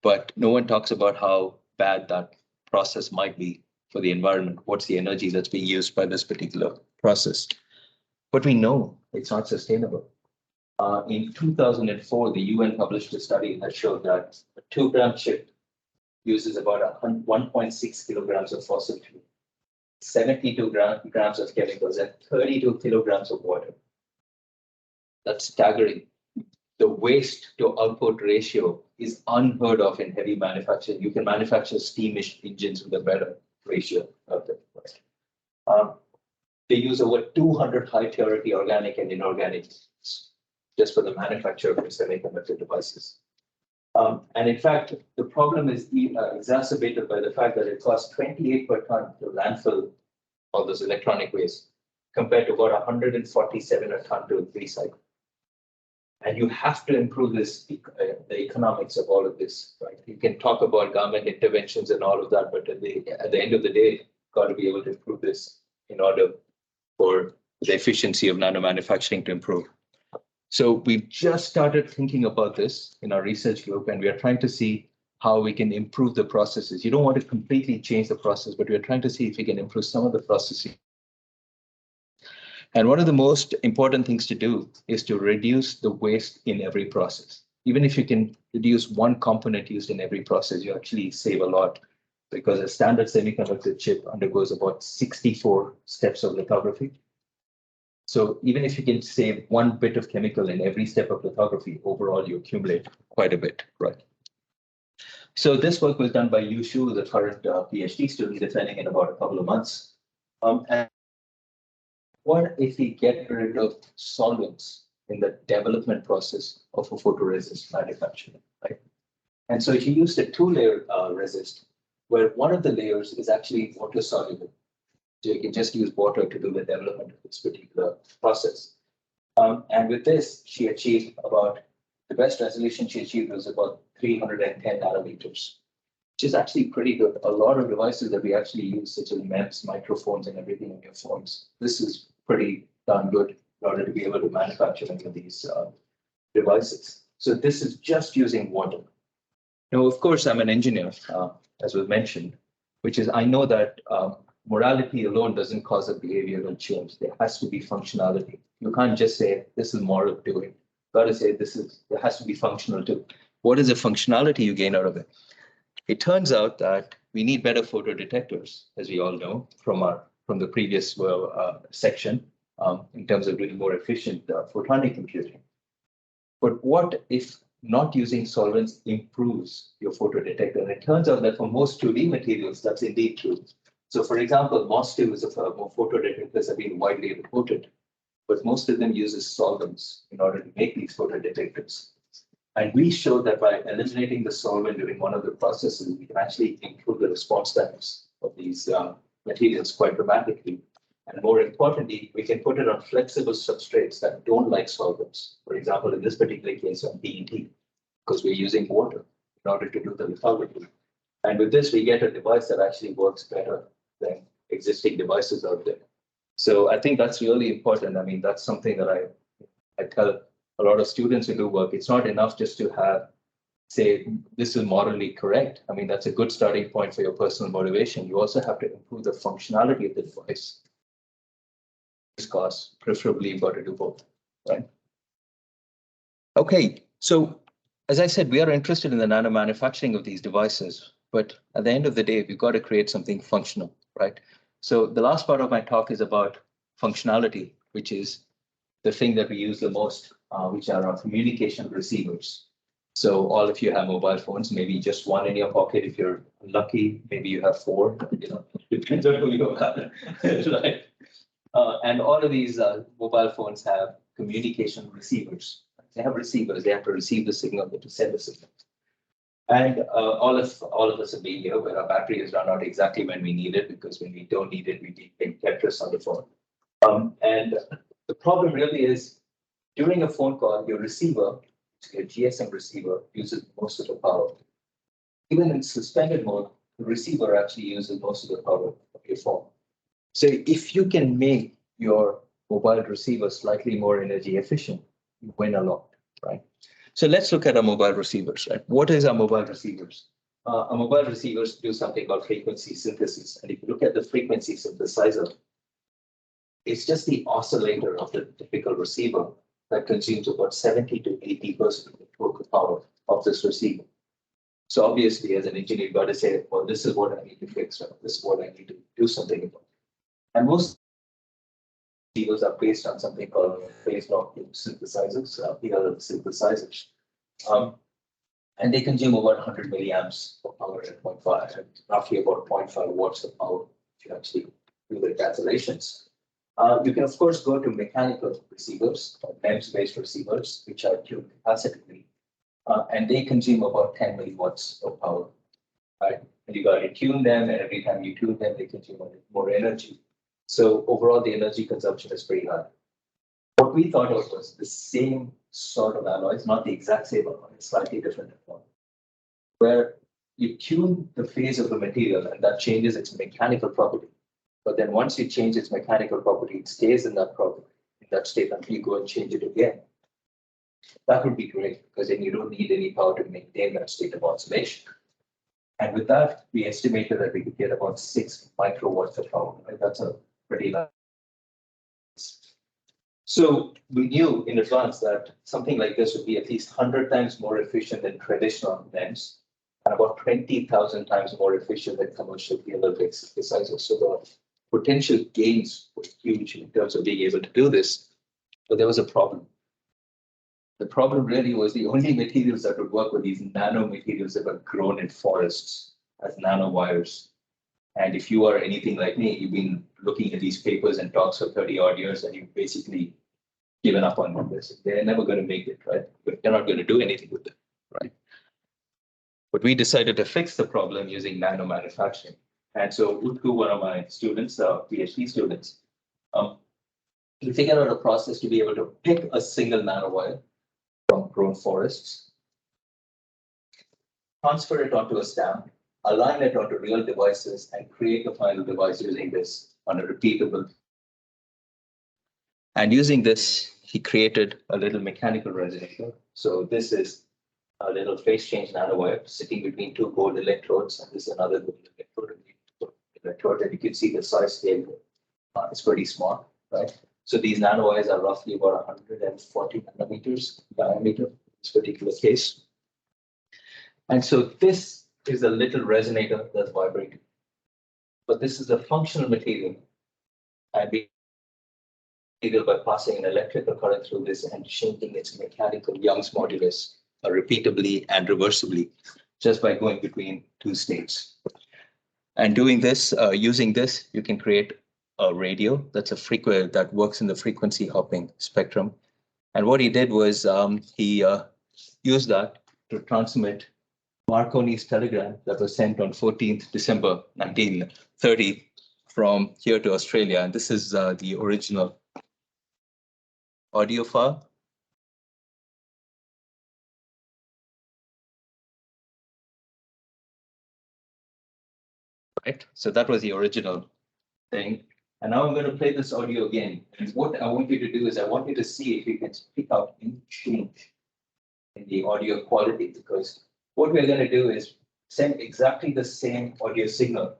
But no one talks about how bad that process might be for the environment. What's the energy that's being used by this particular process? But we know it's not sustainable. In 2004, the UN published a study that showed that a 2-gram chip uses about 1.6 kilograms of fossil fuel, 72 grams of chemicals, and 32 kilograms of water. That's staggering. The waste to output ratio is unheard of in heavy manufacturing. You can manufacture steam engines with a better ratio of it. They use over 200 high purity organic and inorganic just for the manufacture of semiconductor devices. And in fact, the problem is exacerbated by the fact that it costs 28 per ton to landfill all those electronic waste, compared to about 147 a ton to recycle. And you have to improve this, the economics of all of this, right? You can talk about government interventions and all of that, but at the end of the day, you've got to be able to improve this in order for the efficiency of nanomanufacturing to improve. So we've just started thinking about this in our research group, and we are trying to see how we can improve the processes. You don't want to completely change the process, but we're trying to see if we can improve some of the processes. And one of the most important things to do is to reduce the waste in every process. Even if you can reduce one component used in every process, you actually save a lot, because a standard semiconductor chip undergoes about 64 steps of lithography. So even if you can save one bit of chemical in every step of lithography, overall you accumulate quite a bit, right? So this work was done by Yu Shu, the current PhD student, defending in about a couple of months. And what if we get rid of solvents in the development process of a photoresist manufacturing, right? And so if you use the 2-layer resist, where one of the layers is actually water soluble, so you can just use water to do the development of this particular process. And with this, she achieved about, the best resolution she achieved was about 310 nanometers, which is actually pretty good. A lot of devices that we actually use, such as MEMS, microphones, and everything in your phones, this is pretty darn good in order to be able to manufacture any of these devices. So this is just using water. Now, of course, I'm an engineer, as was mentioned, which is, I know that morality alone doesn't cause a behavioral change. There has to be functionality. You can't just say, this is moral doing. You've got to say, there has to be functional too. What is the functionality you gain out of it? It turns out that we need better photodetectors, as we all know from the previous section, in terms of doing more efficient photonic computing. But what if not using solvents improves your photodetector? And it turns out that for most 2D materials, that's indeed true. So for example, MOS2 is more photodetectors have been widely reported, but most of them uses solvents in order to make these photodetectors. And we showed that by eliminating the solvent during one of the processes, we can actually improve the response times of these materials quite dramatically. And more importantly, we can put it on flexible substrates that don't like solvents. For example, in this particular case on PET, because we're using water in order to do the lithography. And with this, we get a device that actually works better than existing devices out there. So I think that's really important. I mean, that's something that I tell a lot of students who do work. It's not enough just to have, say, this is morally correct. I mean, that's a good starting point for your personal motivation. You also have to improve the functionality of the device. Costs, preferably you've got to do both, right? Okay, so as I said, we are interested in the nano manufacturing of these devices, but at the end of the day, we've got to create something functional, right? So the last part of my talk is about functionality, which is the thing that we use the most, which are our communication receivers. So all of you have mobile phones, maybe just one in your pocket. If you're lucky, maybe you have four, depends on who you are, right? And all of these mobile phones have communication receivers. They have receivers. They have to receive the signal, to send the signal. And all of us have been here where our battery has run out exactly when we need it, because when we don't need it, we take Tetris on the phone. And the problem really is during a phone call, your receiver, your GSM receiver, uses most of the power. Even in suspended mode, the receiver actually uses most of the power of your phone. So if you can make your mobile receiver slightly more energy efficient, you win a lot, right? So let's look at our mobile receivers, right? What is our mobile receivers? Our mobile receivers do something called frequency synthesis. And if you look at the frequency synthesizer, it's just the oscillator of the typical receiver that consumes about 70 to 80% of the total power of this receiver. So obviously, as an engineer, you've got to say, well, this is what I need to fix, right? This is what I need to do something about. And most receivers are based on something called phase lock synthesizers, PLL synthesizers. And they consume about 100 milliamps of power at 0.5, and roughly about 0.5 watts of power if you actually do the calculations. You can, of course, go to mechanical receivers, or MEMS-based receivers, which are tuned capacitively, and they consume about 10 milliwatts of power, right? And you got to tune them, and every time you tune them, they consume more energy. So overall, the energy consumption is pretty high. What we thought of was the same sort of alloys, not the exact same alloy, slightly different alloy, where you tune the phase of the material, and that changes its mechanical property. But then once you change its mechanical property, it stays in that property, in that state until you go and change it again. That would be great, because then you don't need any power to maintain that state of oscillation. And with that, we estimated that we could get about 6 microwatts of power. Right? That's a pretty large. So we knew in advance that something like this would be at least 100 times more efficient than traditional MEMS, and about 20,000 times more efficient than commercial PLL-based synthesizers. So the potential gains were huge in terms of being able to do this, but there was a problem. The problem really was the only materials that would work were these nanomaterials that were grown in forests as nanowires. And if you are anything like me, you've been looking at these papers and talks for 30 odd years, and you've basically given up on this. They're never going to make it, right? But they're not going to do anything with it, right? But we decided to fix the problem using nano manufacturing. And so Utku, one of my students, PhD students, we figured out a process to be able to pick a single nanowire from grown forests, transfer it onto a stamp, align it onto real devices, and create a final device using this on a repeatable. And using this, he created a little mechanical resonator. So this is a little phase change nanowire sitting between two gold electrodes, and this is another gold electrode. And you can see the size scale. It's pretty small, right? So these nanowires are roughly about 140 nanometers diameter in this particular case. And so this is a little resonator that's vibrating. But this is a functional material. And we by passing an electrical current through this and changing its mechanical Young's modulus repeatably and reversibly, just by going between two states. And doing this, using this, you can create a radio that's that works in the frequency hopping spectrum. And what he did was he used that to transmit Marconi's telegram that was sent on 14th December 1930 from here to Australia, and this is the original audio file. Right, so that was the original thing. And now I'm going to play this audio again. And what I want you to do is I want you to see if you can pick out any change in the audio quality, because what we're going to do is send exactly the same audio signal.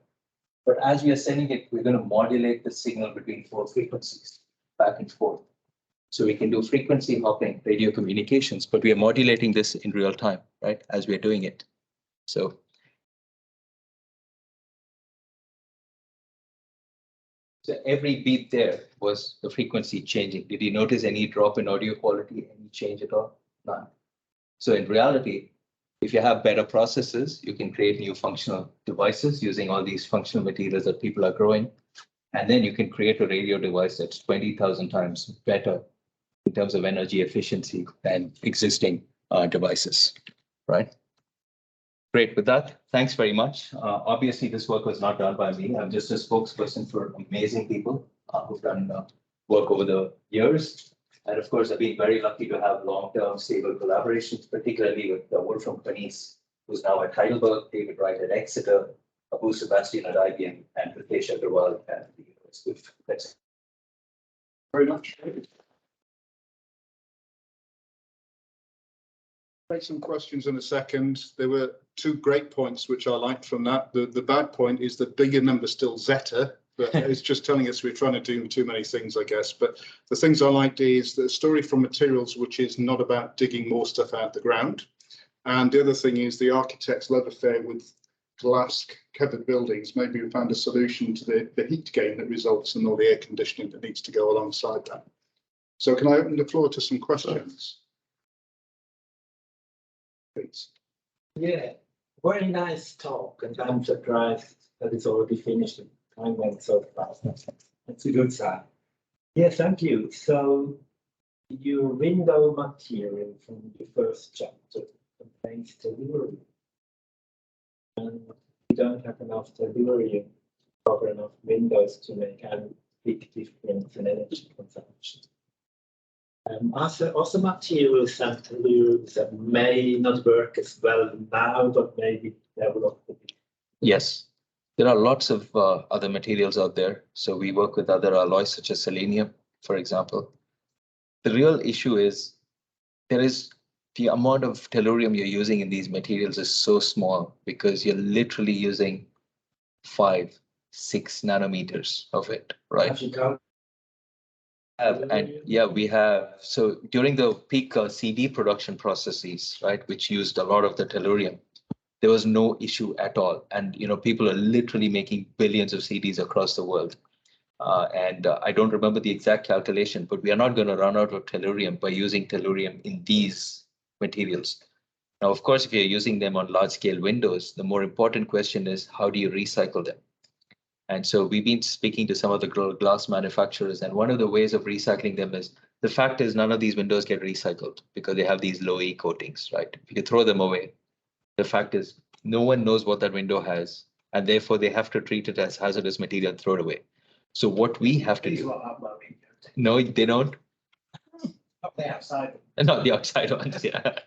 But as we are sending it, we're going to modulate the signal between 4 frequencies back and forth. So we can do frequency hopping radio communications, but we are modulating this in real time, right, as we're doing it. So every beat there was the frequency changing. Did you notice any drop in audio quality, any change at all? None. So in reality, if you have better processes, you can create new functional devices using all these functional materials that people are growing. And then you can create a radio device that's 20,000 times better in terms of energy efficiency than existing devices, right? Great. With that, thanks very much. Obviously, this work was not done by me. I'm just a spokesperson for amazing people who've done work over the years. And of course, I've been very lucky to have long-term stable collaborations, particularly with Wolfram Panis, who's now at Heidelberg, David Wright at Exeter, Abu Sebastian at IBM, and Ritesh Agarwal at the University of Texas. Very much. Take some questions in a second. There were two great points which I liked from that. The bad point is that bigger number still zeta, but it's just telling us we're trying to do too many things, I guess. But the things I liked is the story from materials, which is not about digging more stuff out the ground. And the other thing is the architect's love affair with glass covered buildings. Maybe we found a solution to the heat gain that results in all the air conditioning that needs to go alongside that. So can I open the floor to some questions? Please. Yeah, very nice talk, and I'm surprised that it's already finished. Time went so fast. That's a good sign. Yeah, thank you. So your window material from the first chapter contains tellurium, and you don't have enough tellurium to cover enough windows to make a big difference in energy consumption. Also materials and telluriums that may not work as well now, but maybe develop a bit. Yes, there are lots of other materials out there. So we work with other alloys such as selenium, for example. The real issue is the amount of tellurium you're using in these materials is so small because you're literally using 5-6 nanometers of it, right? And yeah, we have. So during the peak CD production processes, right, which used a lot of the tellurium, there was no issue at all. And people are literally making billions of CDs across the world. And I don't remember the exact calculation, but we are not going to run out of tellurium by using tellurium in these materials. Now, of course, if you're using them on large scale windows, the more important question is how do you recycle them? And so we've been speaking to some of the glass manufacturers, and one of the ways of recycling them is, the fact is none of these windows get recycled because they have these low E coatings, right? If you throw them away, the fact is no one knows what that window has, and therefore they have to treat it as hazardous material and throw it away. So what we have to do, no, they don't. Not the outside. Not the outside ones, yeah.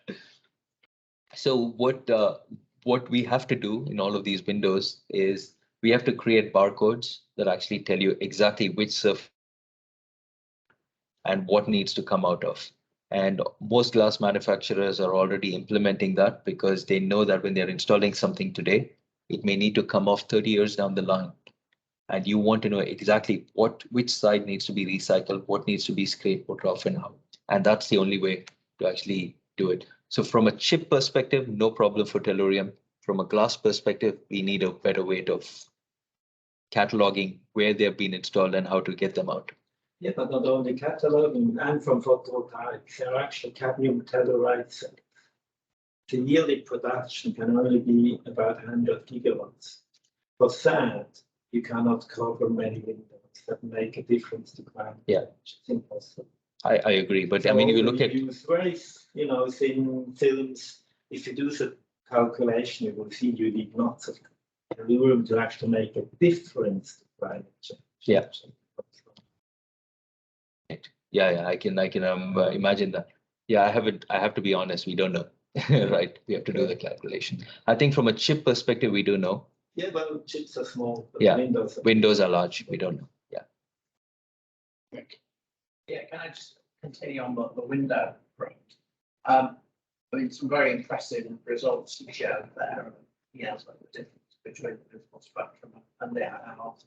So what we have to do in all of these windows is we have to create barcodes that actually tell you exactly which surface and what needs to come out of. And most glass manufacturers are already implementing that because they know that when they're installing something today, it may need to come off 30 years down the line. And you want to know exactly which side needs to be recycled, what needs to be scraped, put off and how. And that's the only way to actually do it. So from a chip perspective, no problem for tellurium. From a glass perspective, we need a better way of cataloging where they've been installed and how to get them out. Yeah, but not only cataloging, and from photovoltaics, there are actually cadmium tellurides. The yearly production can only be about 100 gigawatts. For that, you cannot cover many windows that make a difference to climate change. It's impossible. I agree, but So I mean, if you look at use very, thin films. If you do the calculation, you will see you need lots of tellurium to actually make a difference to Right. Yeah. Yeah, I can imagine that. Yeah, I have to be honest, we don't know. Right, we have to do the calculation. I think from a chip perspective, we do know. Yeah, well, chips are small, but Yeah. Windows Are large, we don't know. Yeah. Yeah, can I just continue on the window front? I mean, some very impressive results you showed there. Yeah, like the difference between the visible spectrum and the analog.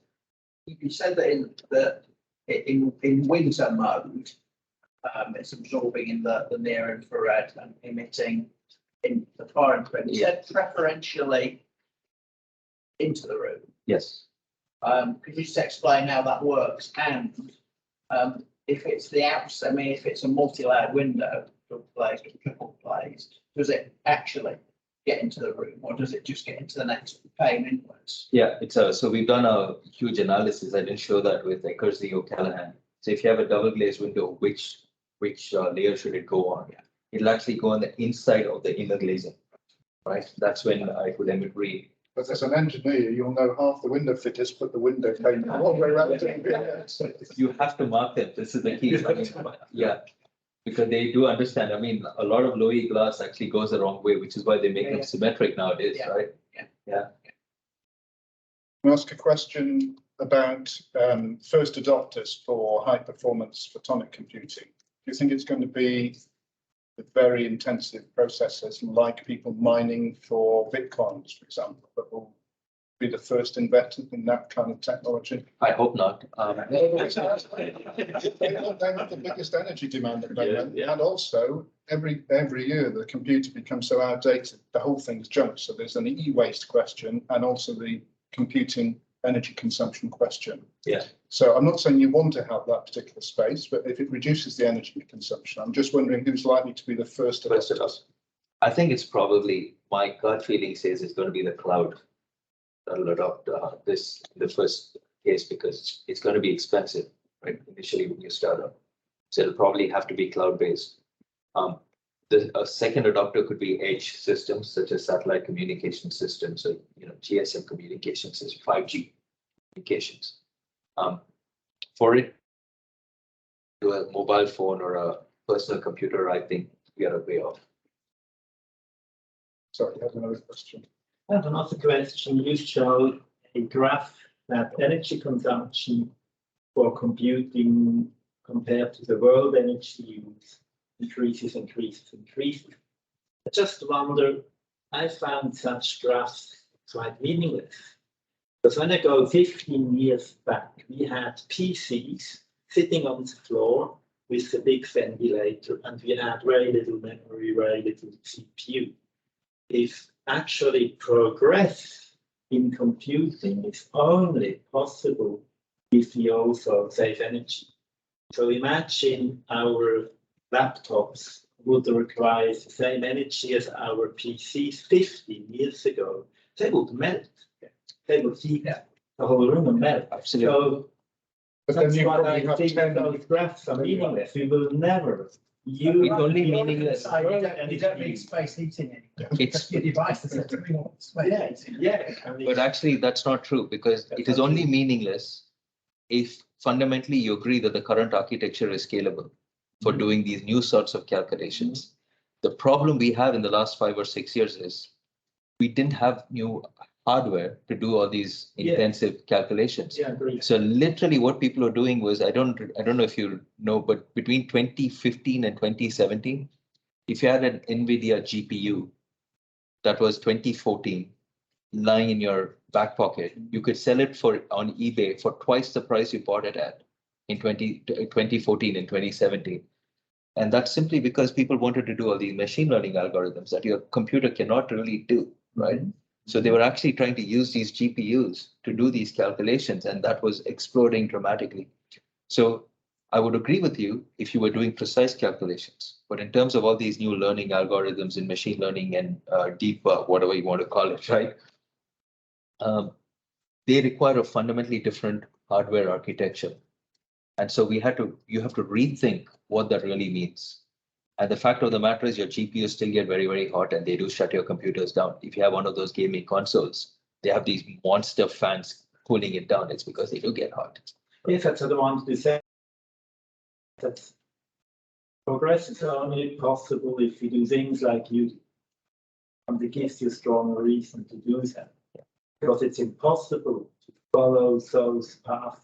You said that in winter mode, it's absorbing in the near infrared and emitting in the far infrared. You said preferentially into the room. Yes. Could you just explain how that works? And if it's the outside, I mean, if it's a multi-layered window, double glazed or triple glazed, does it actually get into the room, or does it just get into the next pane inwards? Yeah, it's so we've done a huge analysis. I didn't show that with Eckersley O'Callaghan. So if you have a double glazed window, which layer should it go on? It'll actually go on the inside of the inner glazing, right? That's when I would emit read. But as an engineer, you'll know half the window fitters put the window pane the wrong way around. You have to mark them. This is the key. Yeah, because they do understand. I mean, a lot of low E glass actually goes the wrong way, which is why they make them symmetric nowadays, right? Yeah. Can I ask a question about first adopters for high performance photonic computing? Do you think it's going to be the very intensive processors like people mining for bitcoins, for example, that will be the first invented in that kind of technology? I hope not. They have the biggest energy demand at the moment, and also every year the computer becomes so outdated, the whole thing's junk. So there's an e-waste question and also the computing energy consumption question. Yeah. So I'm not saying you want to have that particular space, but if it reduces the energy consumption, I'm just wondering who's likely to be the first of us. I think it's probably, my gut feeling says it's going to be the cloud that'll adopt this in the first case, because it's going to be expensive, right? Initially when you start up. So it'll probably have to be cloud-based. A second adopter could be edge systems such as satellite communication systems, so GSM communications, 5G communications. For it to a mobile phone or a personal computer, I think we are a way off. Sorry, I have another question. I have another question. You showed a graph that energy consumption for computing compared to the world energy use increases. I just wonder, I found such graphs quite meaningless. Because when I go 15 years back, we had PCs sitting on the floor with a big ventilator, and we had very little memory, very little CPU. If actually progress in computing is only possible if we also save energy. So imagine our laptops would require the same energy as our PCs 15 years ago. They would melt. They would heat the whole room and melt. Absolutely. So But then that's you why probably I have think 10. those graphs are meaningless. We will never use. It's only meaningless. You don't need space heating anymore. It's Your device doesn't really want space. But actually, that's not true, because it is only meaningless if fundamentally you agree that the current architecture is scalable for doing these new sorts of calculations. The problem we have in the last 5 or 6 years is we didn't have new hardware to do all these intensive calculations. Yeah, agree. So literally what people are doing was, I don't know if you know, but between 2015 and 2017, if you had an NVIDIA GPU that was 2014 lying in your back pocket, you could sell it on eBay for twice the price you bought it at in 2014 and 2017. And that's simply because people wanted to do all these machine learning algorithms that your computer cannot really do, right? So they were actually trying to use these GPUs to do these calculations, and that was exploding dramatically. So I would agree with you if you were doing precise calculations, but in terms of all these new learning algorithms in machine learning and deep, whatever you want to call it, right? They require a fundamentally different hardware architecture. And so you have to rethink what that really means. And the fact of the matter is your GPUs still get very, very hot, and they do shut your computers down. If you have one of those gaming consoles, they have these monster fans cooling it down. It's because they do get hot. Yes, that's what I wanted to say. That's progress is only possible if you do things like you do. And it gives you a strong reason to do that. Because it's impossible to follow those paths.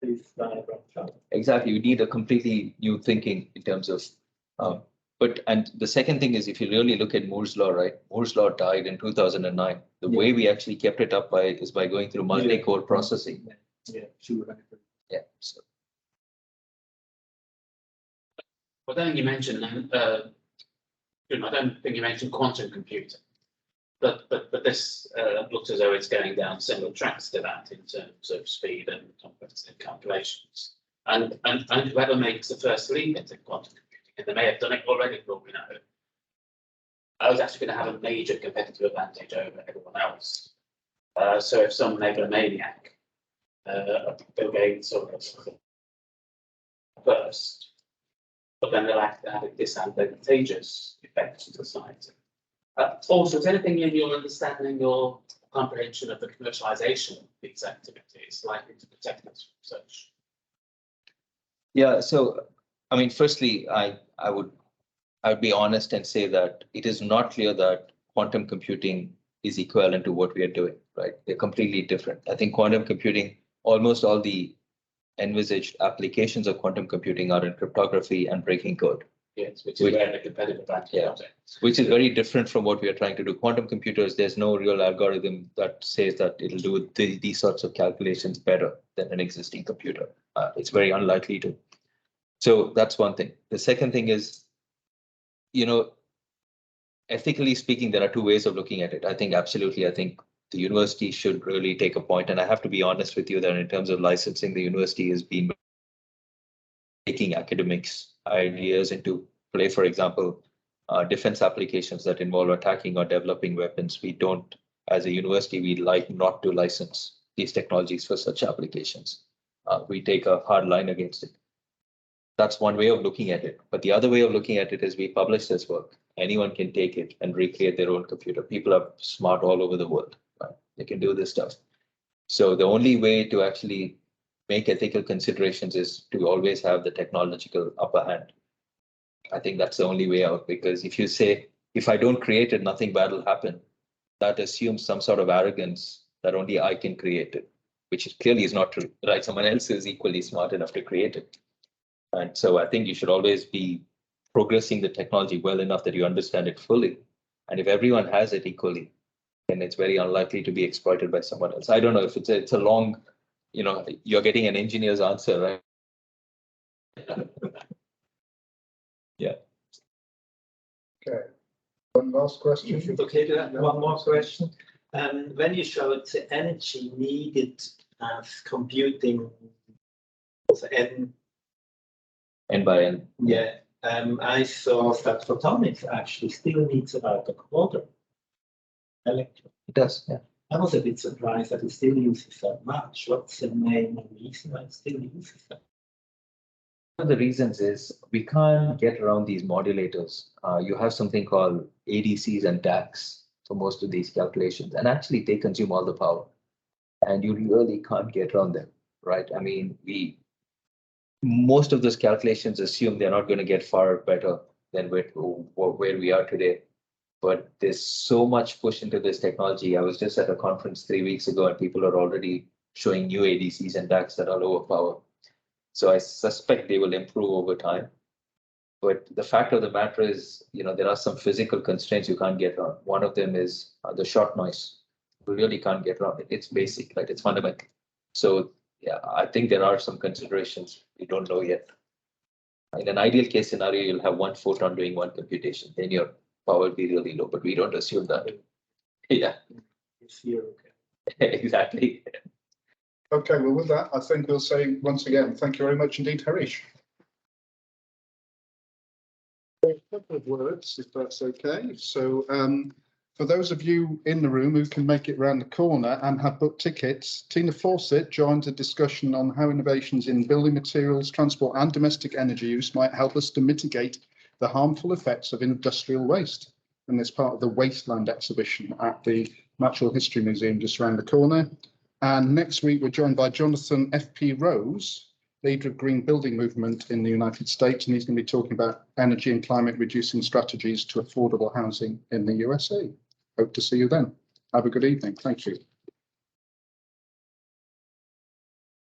This diagram shows. Exactly. You need a completely new thinking in terms of, and the second thing is if you really look at Moore's law, right? Moore's law died in 2009. The way we actually kept it up is by going through multi-core processing. Yeah, sure. Yeah. So. I don't think you mentioned, I don't think you mentioned quantum computing, but this looks as though it's going down similar tracks to that in terms of speed and complexity of calculations. And whoever makes the first leap into quantum computing, and they may have done it already, but we know, I was actually going to have a major competitive advantage over everyone else. So if some megalomaniac gain sort of first, but then they'll have to have a disadvantageous effect to society. Also, is anything in your understanding or comprehension of the commercialization of these activities likely to protect us from such? Yeah, so I mean, firstly, I would be honest and say that it is not clear that quantum computing is equivalent to what we are doing, right? They're completely different. I think quantum computing, almost all the envisaged applications of quantum computing are in cryptography and breaking code. Yes, which is where the competitive advantage comes in. Which is very different from what we are trying to do. Quantum computers, there's no real algorithm that says that it'll do these sorts of calculations better than an existing computer. It's very unlikely to. So that's one thing. The second thing is, ethically speaking, there are two ways of looking at it. I think the university should really take a point, and I have to be honest with you that in terms of licensing, the university has been taking academics ideas into play. For example, defense applications that involve attacking or developing weapons. We don't, as a university, we like not to license these technologies for such applications. We take a hard line against it. That's one way of looking at it. But the other way of looking at it is we publish this work. Anyone can take it and recreate their own computer. People are smart all over the world. Right? They can do this stuff. So the only way to actually make ethical considerations is to always have the technological upper hand. I think that's the only way out, because if you say, if I don't create it, nothing bad will happen, that assumes some sort of arrogance that only I can create it, which clearly is not true, right? Someone else is equally smart enough to create it. And so I think you should always be progressing the technology well enough that you understand it fully. And if everyone has it equally, then it's very unlikely to be exploited by someone else. I don't know if it's a long, you're getting an engineer's answer, right? Yeah. Okay. One last question. Okay, one more question. When you showed the energy needed as computing was N by N. Yeah, I saw that photonics actually still needs about a quarter electron. It does, yeah. I was a bit surprised that it still uses that much. What's the main reason why it still uses that? One of the reasons is we can't get around these modulators. You have something called ADCs and DACs for most of these calculations, and actually they consume all the power, and you really can't get around them, right? I mean, most of those calculations assume they're not going to get far better than where we are today. But there's so much push into this technology. I was just at a conference 3 weeks ago, and people are already showing new ADCs and DACs that are lower power. So I suspect they will improve over time. But the fact of the matter is, there are some physical constraints you can't get around. One of them is the short noise. You really can't get around it. It's basic, right? It's fundamental. So yeah, I think there are some considerations we don't know yet. In an ideal case scenario, you'll have one photon doing one computation. Then your power will be really low, but we don't assume that. Yeah. It's here, okay. Exactly. Okay, well, with that, I think we'll say once again, thank you very much indeed, Harish. A couple of words, if that's okay. So for those of you in the room who can make it around the corner and have booked tickets, Tina Fawcett joins a discussion on how innovations in building materials, transport and domestic energy use might help us to mitigate the harmful effects of industrial waste. And it's part of the Wasteland exhibition at the Natural History Museum just around the corner. And next week, we're joined by Jonathan F.P. Rose, leader of Green Building Movement in the United States, and he's going to be talking about energy and climate reducing strategies to affordable housing in the USA. Hope to see you then. Have a good evening. Thank you.